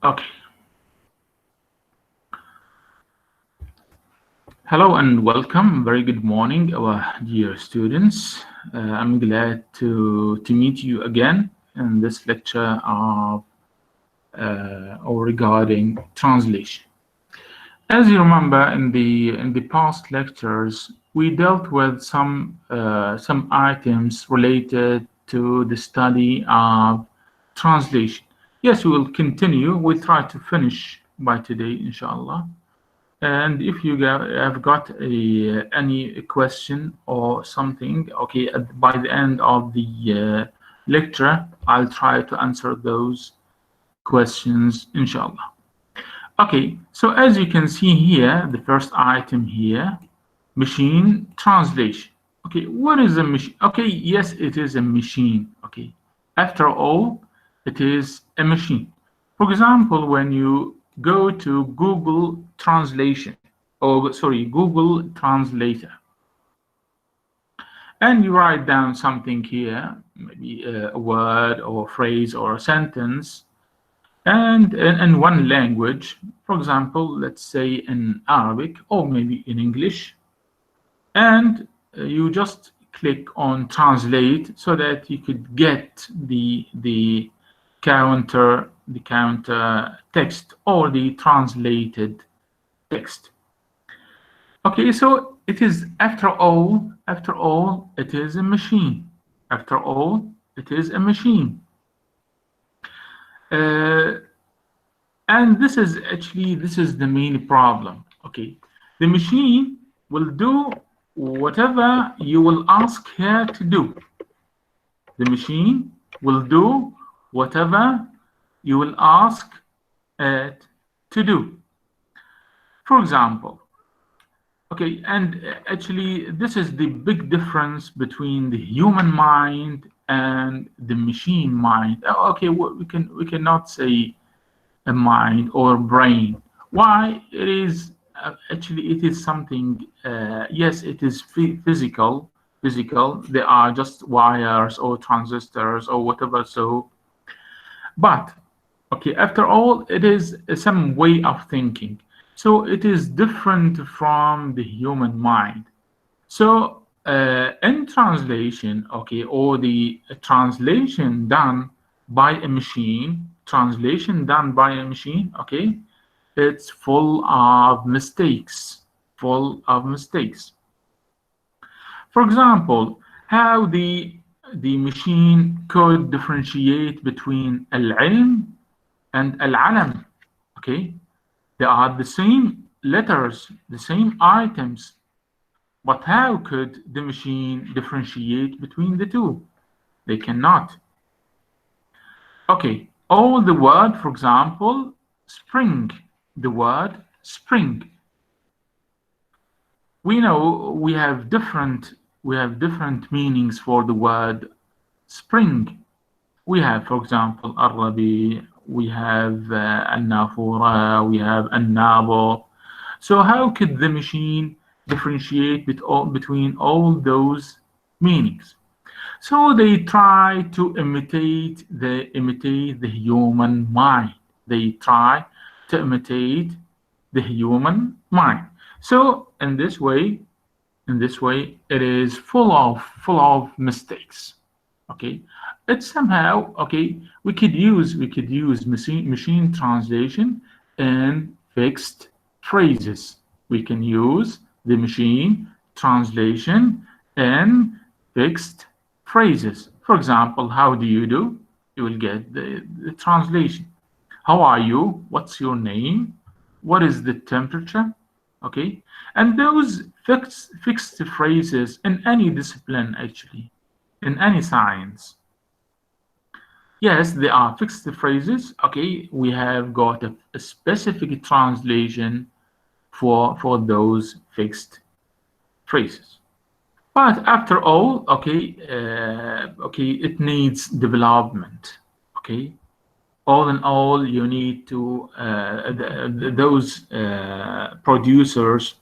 Okay. Hello and welcome. Very good morning, our dear students. I'm glad to meet you again in this lecture of or regarding translation. As you remember, in the past lectures, we dealt with some items related to the study of translation. Yes, we will continue. We'll try to finish by today, inshallah. And if you have got any question or something, okay, by the end of the lecture, I'll try to answer those questions, inshallah. Okay, so as you can see here, the first item here, machine translation. Okay, what is a machine? Okay, yes, it is a machine. Okay, after all, it is a machine. For example, when you go to Google Translation, or sorry, Google Translator, and you write down something here, maybe a word or a phrase or a sentence, and in one language, for example, let's say in Arabic or maybe in English, and you just click on translate so that you could get the counter text or the translated text. Okay, so it is after all it is a machine. After all, it is a machine. Uh, and this is the main problem. Okay, the machine will do whatever you will ask her to do. The machine will do whatever you will ask it to do. For example, okay, and actually this is the big difference between the human mind and the machine mind. Okay, we cannot say a mind or brain. Why? It is something. Yes, it is physical. Physical. They are just wires or transistors or whatever. So, but okay. After all, it is some way of thinking. So it is different from the human mind. So in translation, okay, or the translation done by a machine, okay, it's full of mistakes, full of mistakes. For example, how the machine could differentiate between al-ilm and al-alam, okay? They are the same letters, the same items, but how could the machine differentiate between the two? They cannot. Okay, all the word, for example, spring, the word spring. We know we have different meanings for the word spring. We have, for example, Arabi, we have An-Nafura, we have An-Nabo. So how could the machine differentiate between all those meanings? So they try to imitate the human mind. They try to imitate the human mind. So in this way, it is full of mistakes. Okay, it's somehow okay. We could use machine translation and fixed phrases. We can use the machine translation and fixed phrases. For example, how do you do? You will get the translation. How are you? What's your name? What is the temperature? Okay, and those fixed phrases in any discipline, actually, in any science. Yes, they are fixed phrases. Okay, we have got a specific translation for those fixed phrases. But after all, okay, it needs development. Okay, all in all, you need to those producers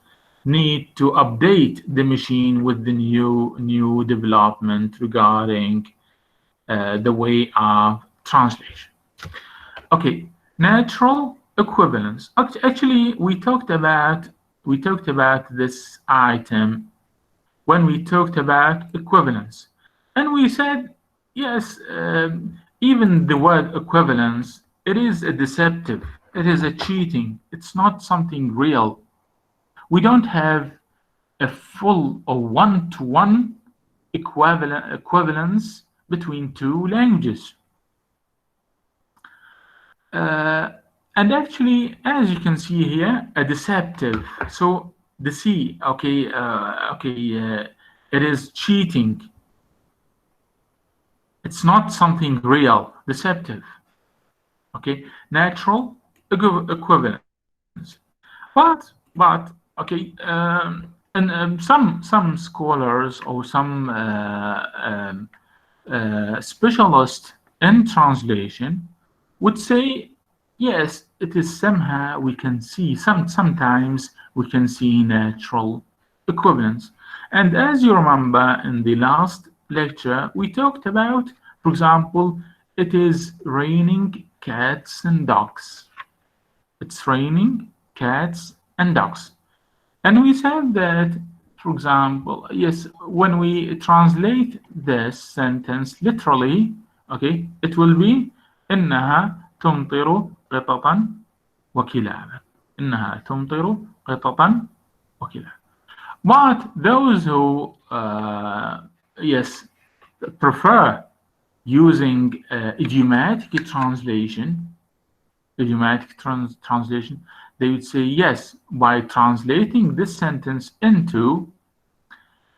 need to update the machine with the new development regarding the way of translation. Okay, Natural equivalence. Actually, we talked about this item when we talked about equivalence, and we said yes. Even the word equivalence, it is a deceptive. It is a cheating. It's not something real. We don't have a full or one-to-one equivalence between two languages. Uh, and actually, as you can see here, a deceptive. So the C, okay, it is cheating. It's not something real, deceptive. Okay, natural equivalence. But okay, and some scholars or some specialists in translation would say yes, it is somehow we can see sometimes we can see natural equivalence. And as you remember in the last lecture, we talked about, for example, it is raining cats and dogs. It's raining cats and dogs. And we said that, for example, yes, when we translate this sentence literally, okay, it will be إنها تمطر قططا وكلابا. إنها تمطر قططا وكلابا. But those who, yes, prefer using idiomatic translation, they would say yes, by translating this sentence into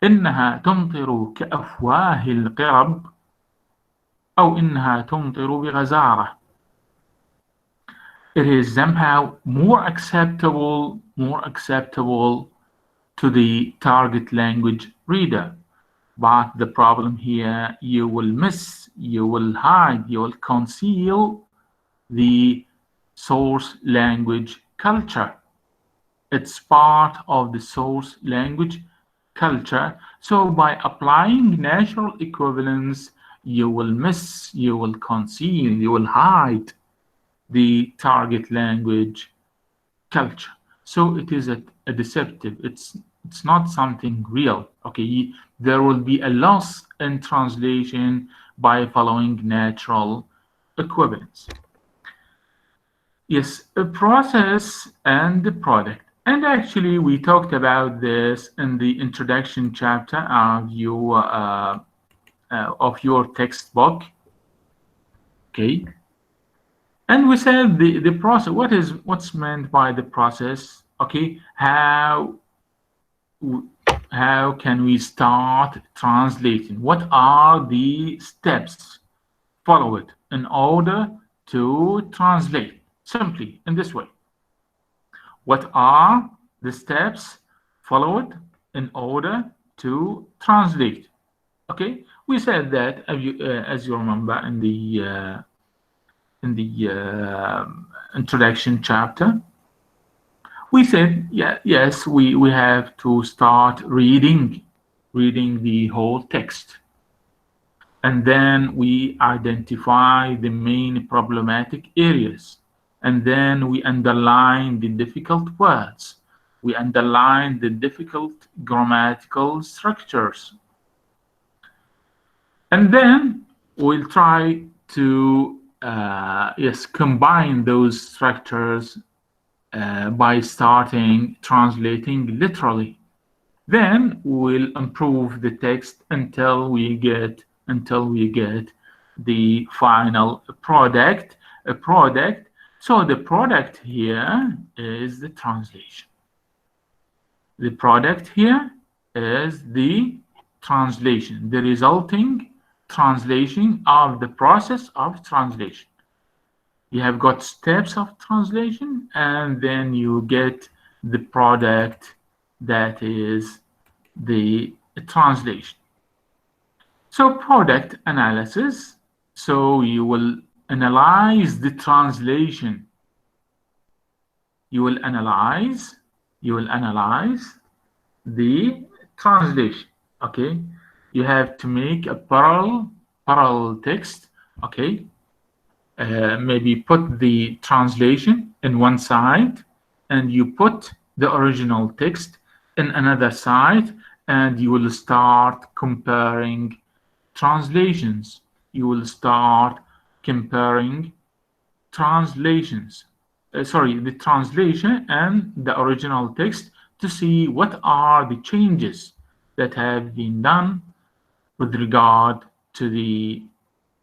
إنها تمطر كأفواه القرب أو إنها تمطر بغزارة. It is somehow more acceptable to the target language reader. But the problem here, you will miss, you will hide, you will conceal the source language culture. It's part of the source language culture. So by applying natural equivalence, you will miss, you will conceal, you will hide the target language culture. So it is a deceptive. It's not something real. Okay, there will be a loss in translation by following natural equivalence. Yes, a process and the product. And actually, we talked about this in the introduction chapter of your textbook. Okay, and we said the process. What's meant by the process? Okay, how can we start translating? What are the steps followed in order to translate? Simply in this way. What are the steps followed in order to translate? Okay, we said that as you remember in the introduction chapter, we said yes, we have to start reading the whole text, and then we identify the main problematic areas. And then we underline the difficult words. We underline the difficult grammatical structures. And then we'll try to combine those structures by starting translating literally. Then we'll improve the text until we get the final product, a product. So the product here is the translation. The product here is the translation, the resulting translation of the process of translation. You have got steps of translation, and then you get the product that is the translation. So product analysis. So you will analyze the translation. You will analyze the translation. Okay, you have to make a parallel text. Okay, maybe put the translation in one side, and you put the original text in another side, and you will start comparing translations. You will start comparing translations. The translation and the original text, to see what are the changes that have been done with regard to the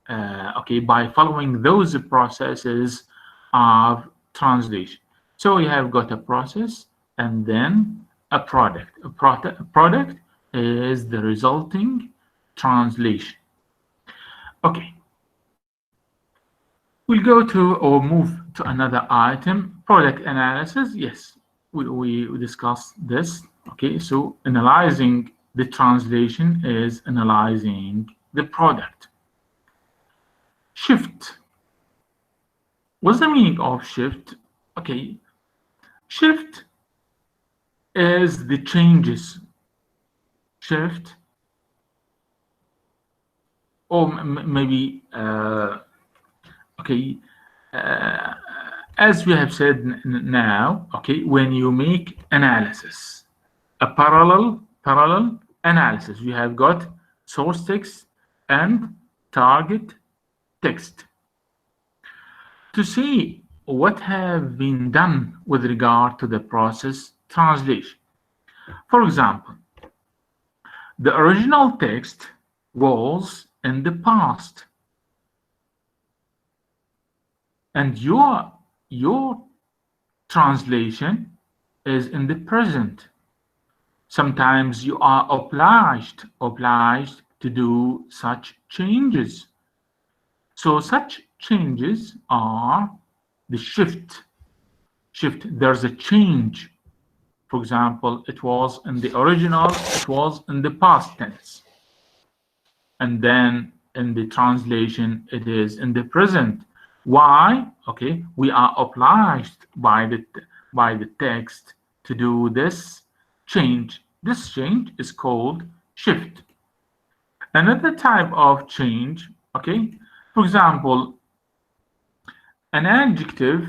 by following those processes of translation. So you have got a process and then a product. A product is the resulting translation. Okay, we'll go to or move to another item, product analysis. Yes, we discussed this. Okay, so analyzing the translation is analyzing the product. Shift. What's the meaning of shift? Okay, shift is the changes. Shift, or maybe okay, as we have said now. Okay, when you make analysis, a parallel analysis, you have got source text and target text. To see what have been done with regard to the process translation. For example, the original text was in the past, and your translation is in the present. Sometimes you are obliged to do such changes. So such changes are the shift. There's a change. For example, it was in the original, it was in the past tense. And then in the translation, it is in the present. Why? Okay, we are obliged by the text to do this change. This change is called shift. Another type of change, okay, for example, an adjective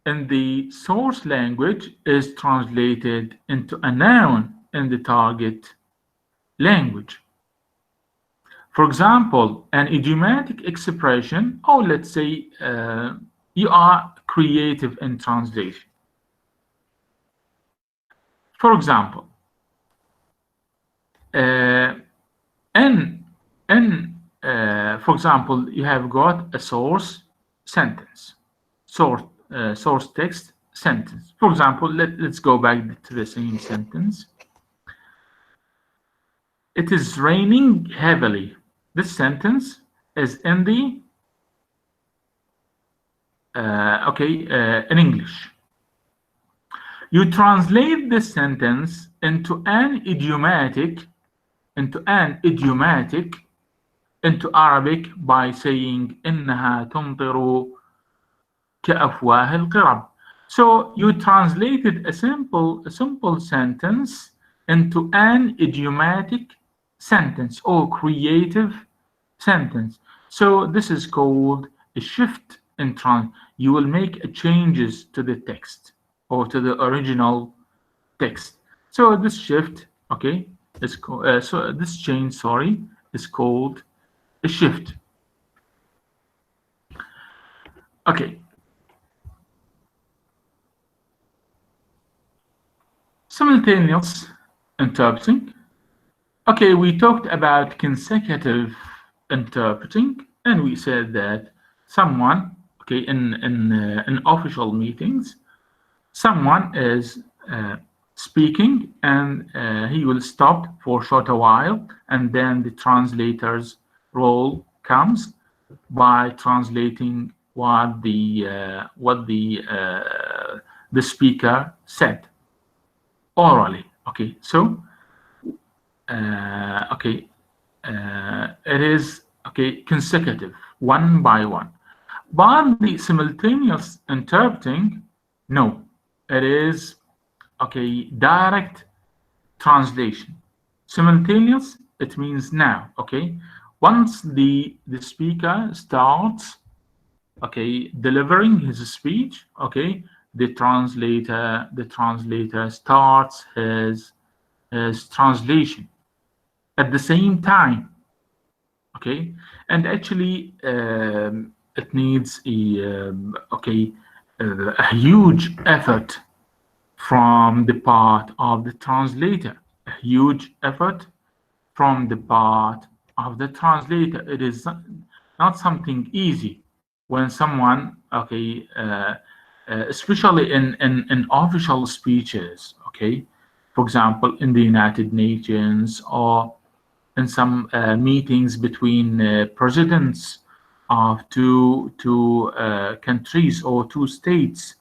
in the source language is translated into a noun in the target language. For example, an idiomatic expression, or let's say you are creative in translation. For example, for example, you have got a source sentence, source text sentence. For example, let's go back to the same sentence. It is raining heavily. This sentence is in the in English. You translate this sentence into an idiomatic into Arabic by saying إنها تمطر كأفواه القرب. So you translated a simple sentence into an idiomatic sentence or creative sentence. So this is called a shift in you will make changes to the text or to the original text. So this shift, okay, is so this change, sorry, is called a shift. Okay. Simultaneous interpreting. Okay, we talked about consecutive interpreting, and we said that someone, okay, in official meetings, someone is speaking, and he will stop for a short while, and then the translator's role comes by translating what the speaker said orally. Okay, so it is consecutive, one by one. But the simultaneous interpreting, no, it is direct translation. Simultaneous, it means now. Okay, once the speaker starts okay, delivering his speech, okay, the translator starts his translation at the same time, okay, and actually it needs a huge effort from the part of the translator, a huge effort from the part of the translator. It is not something easy when someone, okay, especially in official speeches, okay, for example, in the United Nations or in some meetings between presidents of two countries or two states.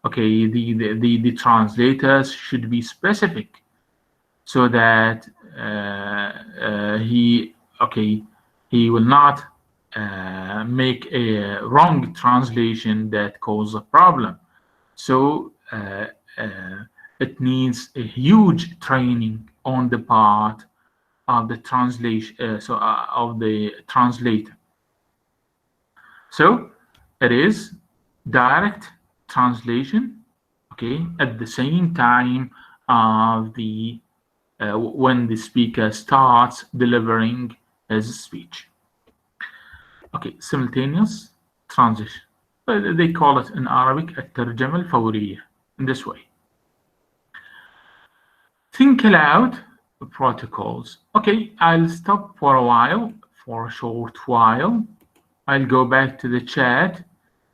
Okay, the translators should be specific so that he, okay, he will not make a wrong translation that cause a problem. So it needs a huge training on the part of the translation, of the translator. So it is direct translation, okay, at the same time of the when the speaker starts delivering his speech. Okay, simultaneous transition. They call it in Arabic الترجمة الفورية. In this way. Think aloud protocols. Okay, I'll stop for a while, for a short while. I'll go back to the chat.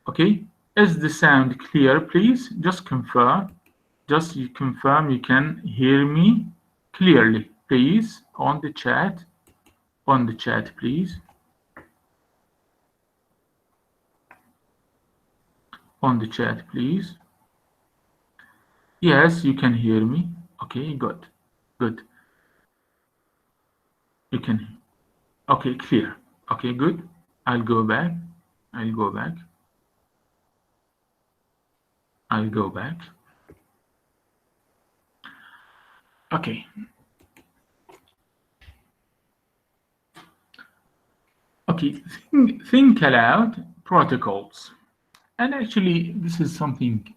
Okay, is the sound clear, please? Just confirm. Just you confirm you can hear me clearly, please, on the chat. On the chat, please. On the chat, please. Yes, you can hear me. Okay, good. Good. You can. Okay, clear. Okay, good. I'll go back. I'll go back. I'll go back. Okay. Okay, think aloud protocols. And actually, this is something,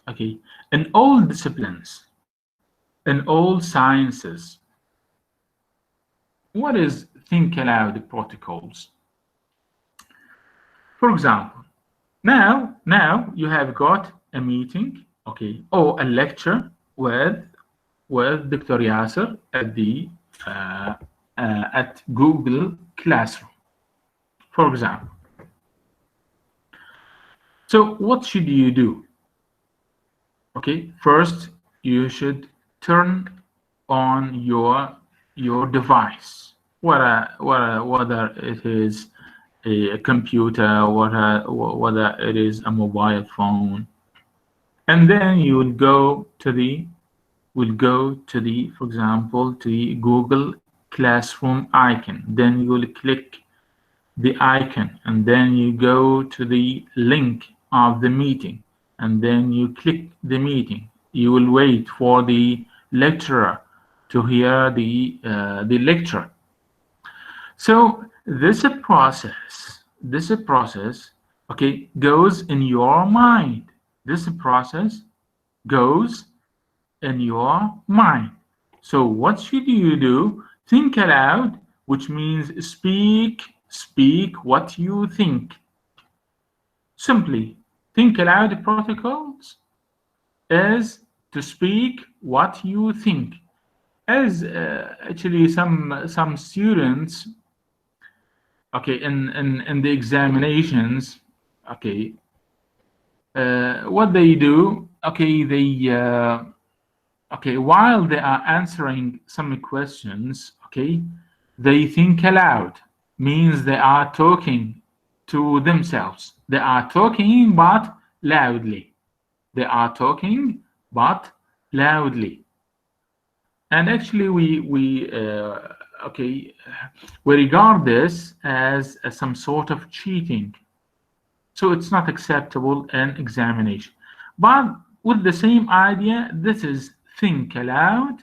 okay, in all disciplines, in all sciences, what is think aloud protocols? For example, now you have got a meeting, okay, or a lecture with Dr. Yasser at the at Google Classroom, for example. So what should you do? Okay, first you should turn on your device, whether it is a computer, whether it is a mobile phone, and then you will go to the for example, to the Google Classroom icon. Then you will click the icon, and then you go to the link of the meeting, and then you click the meeting. You will wait for the lecturer to hear the lecture. So this process, okay, goes in your mind. This process goes in your mind. So what should you do? Think aloud, which means speak what you think. Simply, think aloud protocols is to speak what you think. As actually some students, okay, in the examinations, okay, what they do, okay, they okay, while they are answering some questions, okay, they think aloud, means they are talking to themselves. They are talking but loudly. They are talking but loudly. And actually we okay, we regard this as some sort of cheating. So it's not acceptable in examination. But with the same idea, this is think aloud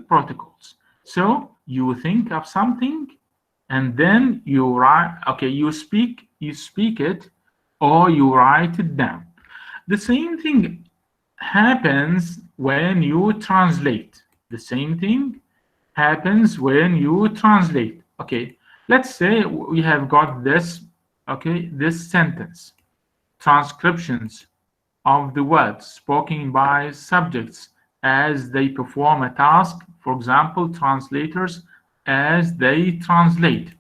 protocols. So you think of something and then you write. Okay, you speak it, or you write it down. The same thing happens when you translate. The same thing happens when you translate. Okay, let's say we have got this. Okay, this sentence: transcriptions of the words spoken by subjects as they perform a task. For example, translators as they translate.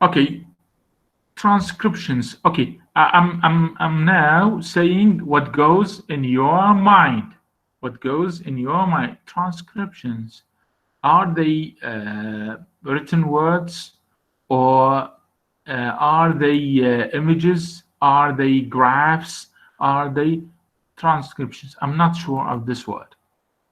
Okay, transcriptions. Okay, I'm now saying what goes in your mind. What goes in your mind? Transcriptions. Are they written words, or are they images? Are they graphs? Are they transcriptions? I'm not sure of this word.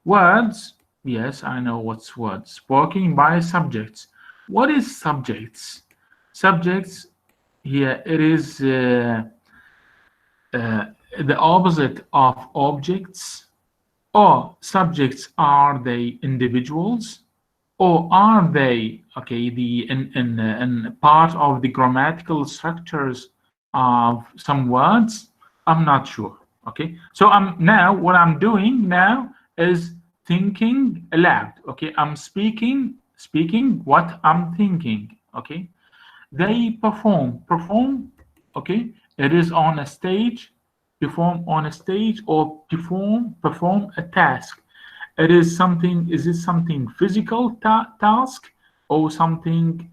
Words, yes, I know what's words. Spoken by subjects. What is subjects? Subjects, here it is the opposite of objects. Or subjects, are they individuals, or are they, okay, the in part of the grammatical structures of some words? I'm not sure. Okay, so I'm now, what I'm doing now is thinking aloud. Okay, I'm speaking what I'm thinking. Okay, they perform. Okay, it is on a stage, perform on a stage, or perform a task. It is something. Is it something physical task, or something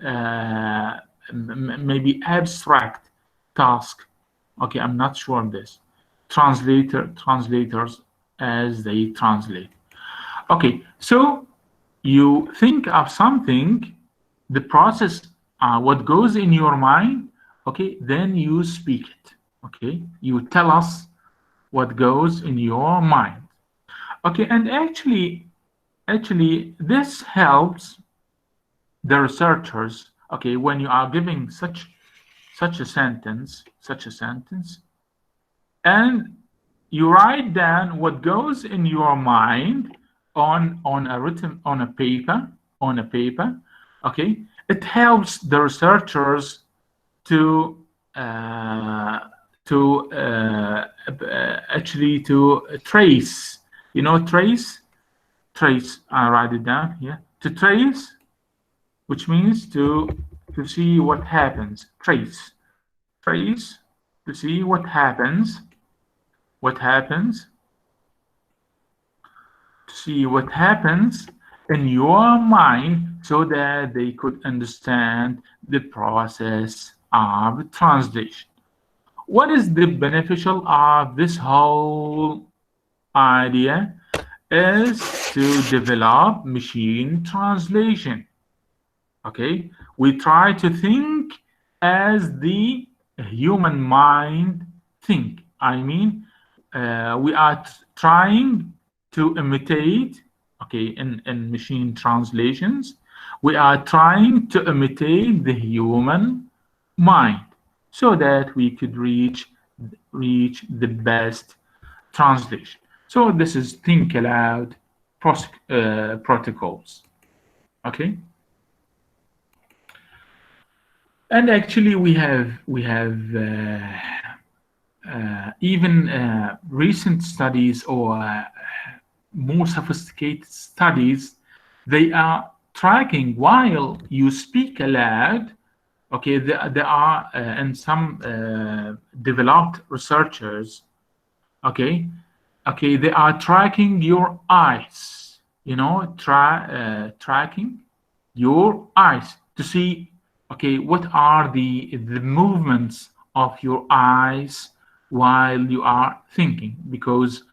maybe abstract task? Okay, I'm not sure of this. Translators as they translate. Okay, so you think of something, the process, what goes in your mind. Okay, then you speak it. Okay, you tell us what goes in your mind. Okay, and actually this helps the researchers. Okay, when you are giving such a sentence, and you write down what goes in your mind on a written on a paper. Okay, it helps the researchers to uh, actually to trace. You know, trace. I write it down here. To trace, which means to see what happens. Trace to see what happens. What happens? To see what happens in your mind, so that they could understand the process of translation. What is the beneficial of this whole idea? Is to develop machine translation. Okay, we try to think as the human mind think. I mean, we are trying to imitate. Okay, in machine translations, we are trying to imitate the human mind, so that we could reach the best translation. So this is think aloud protocols. Okay, and actually we have even recent studies, or more sophisticated studies. They are tracking while you speak aloud. Okay, there are and some developed researchers. Okay, they are tracking your eyes. You know, tracking your eyes to see, okay, what are the movements of your eyes while you are thinking. Because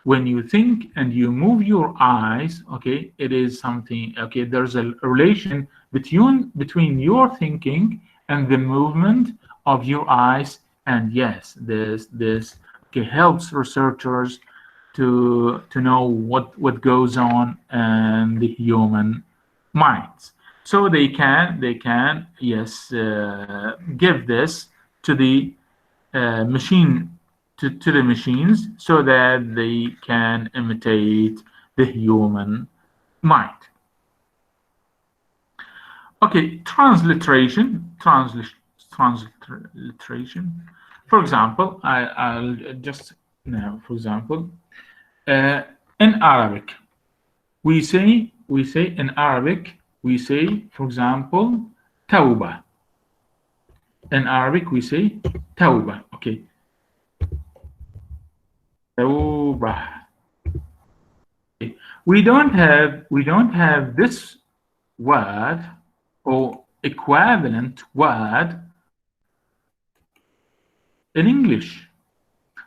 when you think and you move your eyes, okay, it is something. Okay, there's a relation between your thinking and the movement of your eyes. And yes, this okay, helps researchers to know what goes on in the human minds. So they can, yes, give this to the machine, to the machines, so that they can imitate the human mind. Okay, transliteration. For example, I'll just now, for example, uh, in Arabic, we say in Arabic, we say, for example, tawbah. In Arabic, we say tawbah. Okay, tawbah. Okay. We don't have this word or equivalent word in English.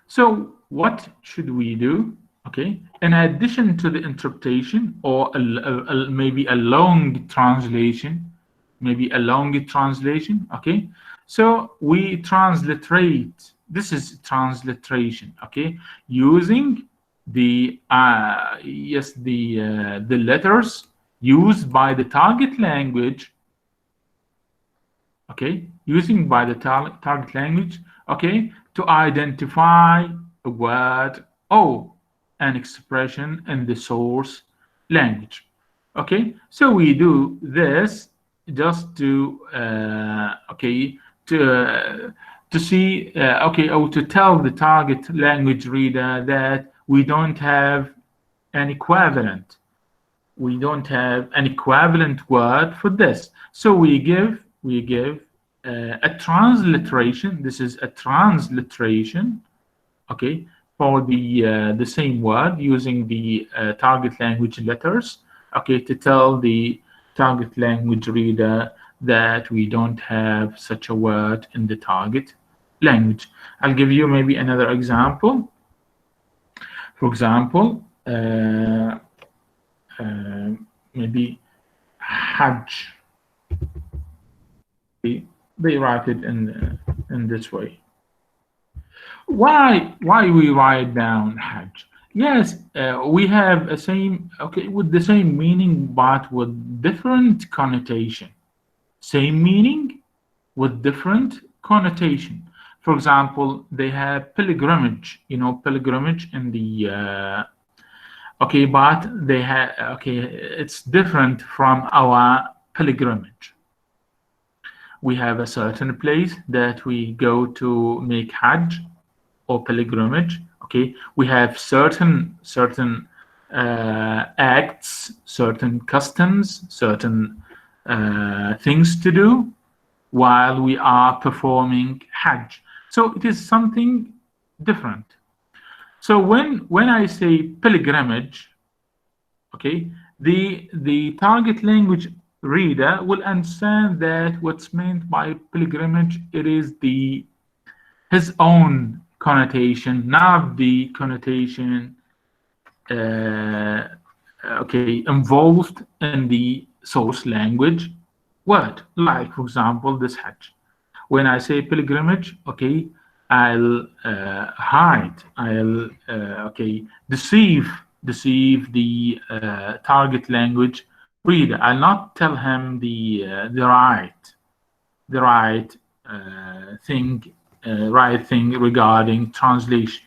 So what should we do? Okay, in addition to the interpretation or maybe a long translation, okay, so we transliterate. This is transliteration, okay, using the letters used by the target language, okay, using by the target language, okay, to identify a word or an expression in the source language. Okay, so we do this just to okay, to see okay, or to tell the target language reader that we don't have an equivalent word for this. So we give a transliteration. This is a transliteration, okay, for the same word using the target language letters, okay, to tell the target language reader that we don't have such a word in the target language. I'll give you maybe another example. For example, maybe Hajj. They write it in this way. Why we write down Hajj? Yes, we have a same, okay, with the same meaning but with different connotation. Same meaning with different connotation. For example, they have pilgrimage. Pilgrimage in the okay, but they have, okay, it's different from our pilgrimage. We have a certain place that we go to make Hajj or pilgrimage. Okay, we have certain acts, certain customs, certain things to do while we are performing Hajj. So it is something different. So when I say pilgrimage, okay, the target language reader will understand that what's meant by pilgrimage, it is his own connotation, not the connotation okay, involved in the source language word. Like, for example, this Hajj. When I say pilgrimage, okay, I'll hide, I'll okay, deceive the target language reader. I'll not tell him the right thing, regarding translation.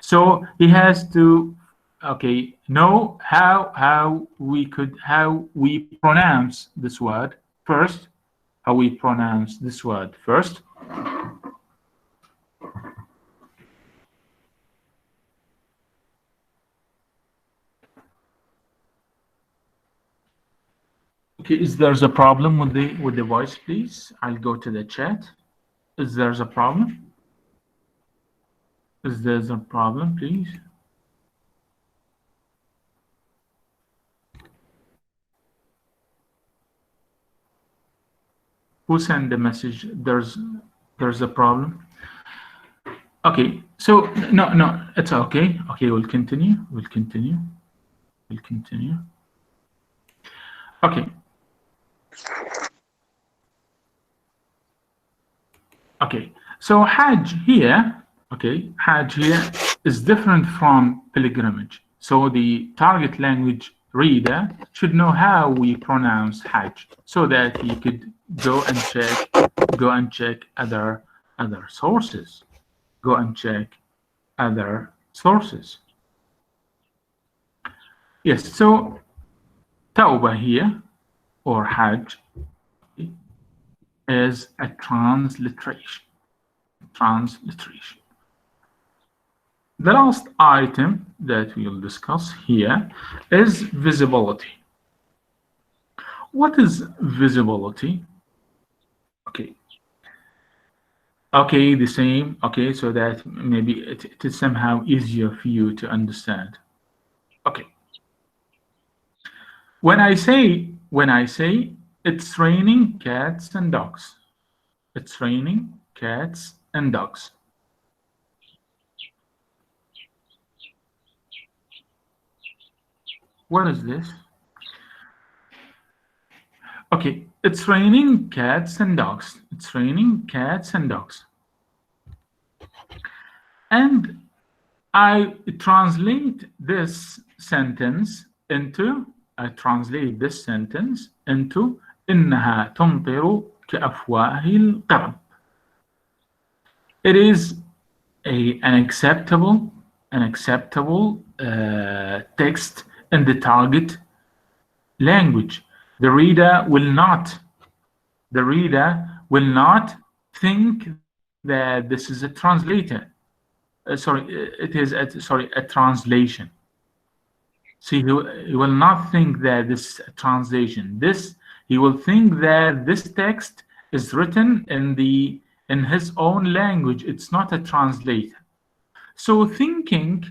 So he has to, okay, know how we pronounce this word first. How we pronounce this word first. Okay, is there's a problem with the voice, please? I'll go to the chat. Is there's a problem? Is there's a problem, please? Who sent the message? There's a problem. Okay, so no, it's okay. Okay, we'll continue. Okay. Okay, so Hajj here, okay, Hajj here is different from pilgrimage. So the target language reader should know how we pronounce Hajj so that he could go and check other sources. Go and check other sources. Yes, so Tawbah here, or Hajj, is a transliteration. Transliteration. The last item that we'll discuss here is visibility. What is visibility? Okay. Okay, the same. Okay, so that maybe it is somehow easier for you to understand. Okay. When I say it's raining cats and dogs. It's raining cats and dogs. What is this? Okay, it's raining cats and dogs. It's raining cats and dogs. And I translate this sentence into إنها تمطر كأفواه القرب. It is an acceptable text in the target language. The reader will not think that this is a translator. A translation. See, he will not think that this is a translation. He will think that this text is written in his own language. It's not a translator. So thinking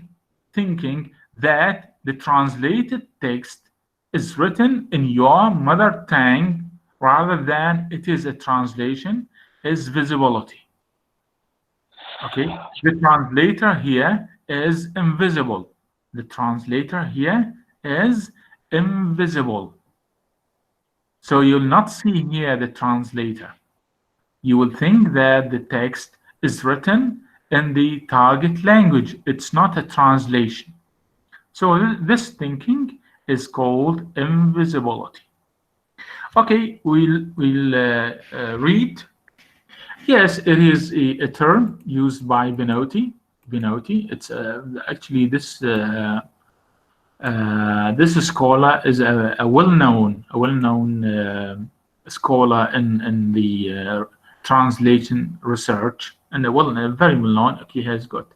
that the translated text is written in your mother tongue rather than it is a translation is visibility. Okay, the translator here is invisible. The translator here is invisible. So you'll not see here the translator. You will think that the text is written in the target language. It's not a translation. So this thinking is called invisibility. Okay, we'll read. Yes, it is a term used by Benoti. It's actually this scholar is a well-known scholar in the translation research, and very well-known. He has got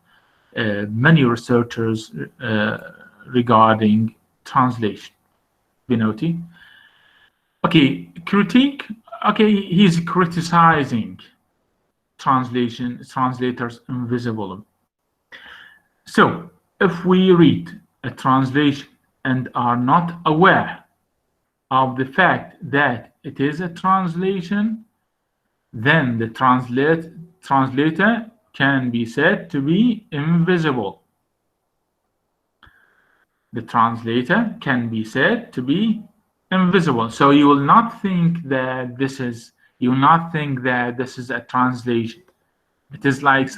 many researchers regarding translation. Benoti. Okay, critique. Okay, he's criticizing translators invisible. So if we read a translation and are not aware of the fact that it is a translation, then the translator can be said to be invisible. The translator can be said to be invisible. So you will not think that this is a translation. It is like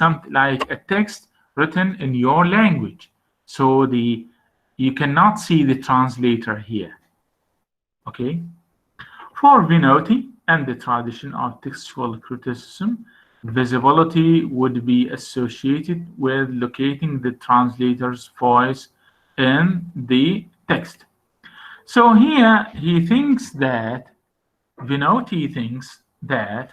a text written in your language. So you cannot see the translator here. Okay. For Vinoti and the tradition of textual criticism, visibility would be associated with locating the translator's voice in the text. So here Vinoti thinks that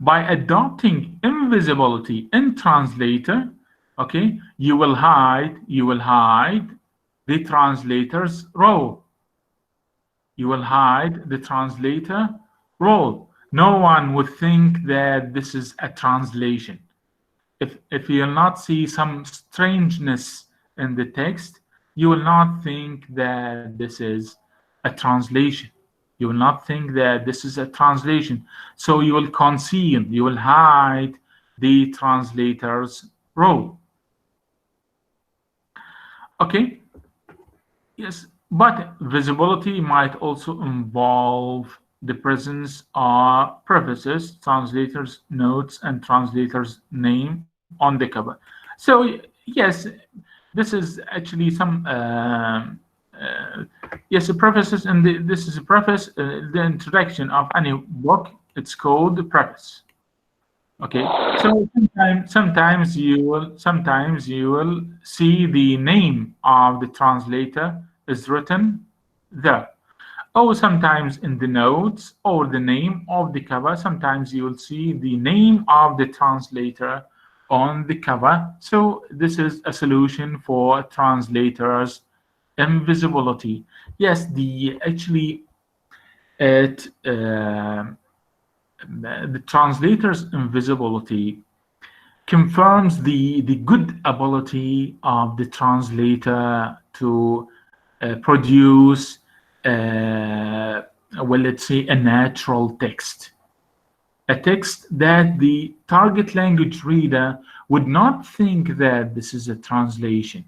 by adopting invisibility in translator, okay, you will hide the translator's role. You will hide the translator role. No one would think that this is a translation. If you'll not see some strangeness in the text, you will not think that this is a translation. You will not think that this is a translation. So you will conceal, you will hide the translator's role. Okay? Yes, but visibility might also involve the presence of prefaces, translator's notes, and translator's name on the cover. So yes, this is actually some yes, a prefaces, and this is a preface. The introduction of any book, it's called the preface. Okay, so sometimes you will see the name of the translator is written there. or sometimes in the notes or the name of the cover. Sometimes you will see the name of the translator on the cover. So this is a solution for translators invisibility. Yes, the actually it the translator's invisibility confirms the good ability of the translator to produce, well, let's say, a natural text, a text that the target language reader would not think that this is a translation.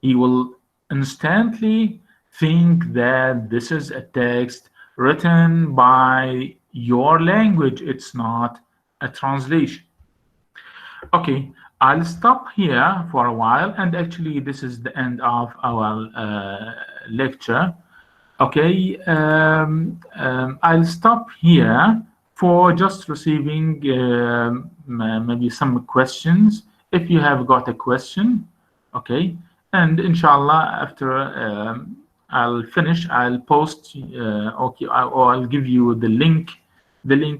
He will instantly think that this is a text written by your language. It's not a translation. Okay, I'll stop here for a while, and actually, this is the end of our lecture. Okay, I'll stop here for just receiving maybe some questions. If you have got a question, okay, and inshallah, after I'll finish, I'll post, okay, or I'll give you the link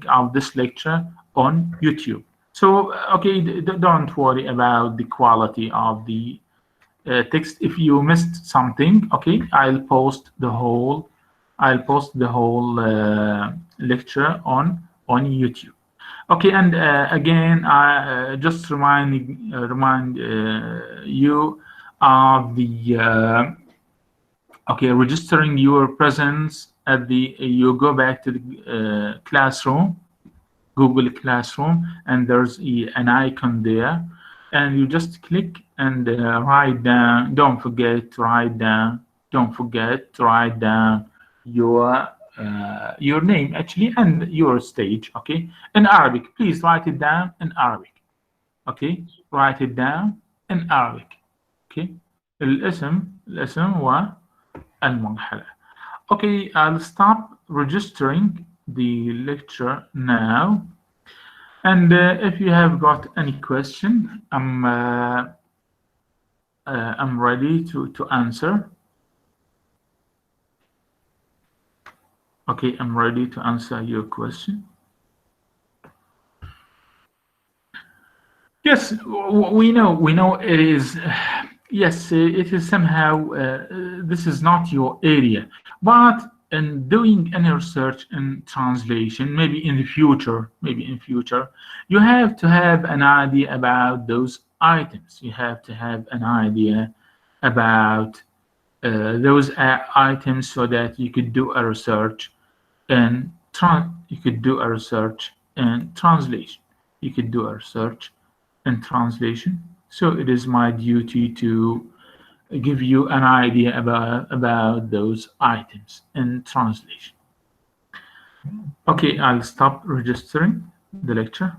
of this lecture on YouTube. So, okay, don't worry about the quality of the text. If you missed something, okay, I'll post the whole lecture on YouTube. Okay, and again, I just remind you of the okay, registering your presence at the. You go back to the classroom, Google Classroom, and there's an icon there, and you just click and write down. Don't forget to write down. Don't forget to write down your name actually and your stage. Okay, in Arabic. Please write it down in Arabic. Okay, write it down in Arabic. Okay, الاسم والمرحلة. Okay, I'll stop registering the lecture now. And if you have got any question, I'm ready to answer. Okay, I'm ready to answer your question. Yes, we know it is. Yes, it is somehow. This is not your area, but in doing any research in translation, maybe in future, you have to have an idea about those items. You have to have an idea about those items so that you could do a research in you could do a research in translation. You could do a research in translation. So it is my duty to give you an idea about those items in translation. Okay, I'll stop registering the lecture.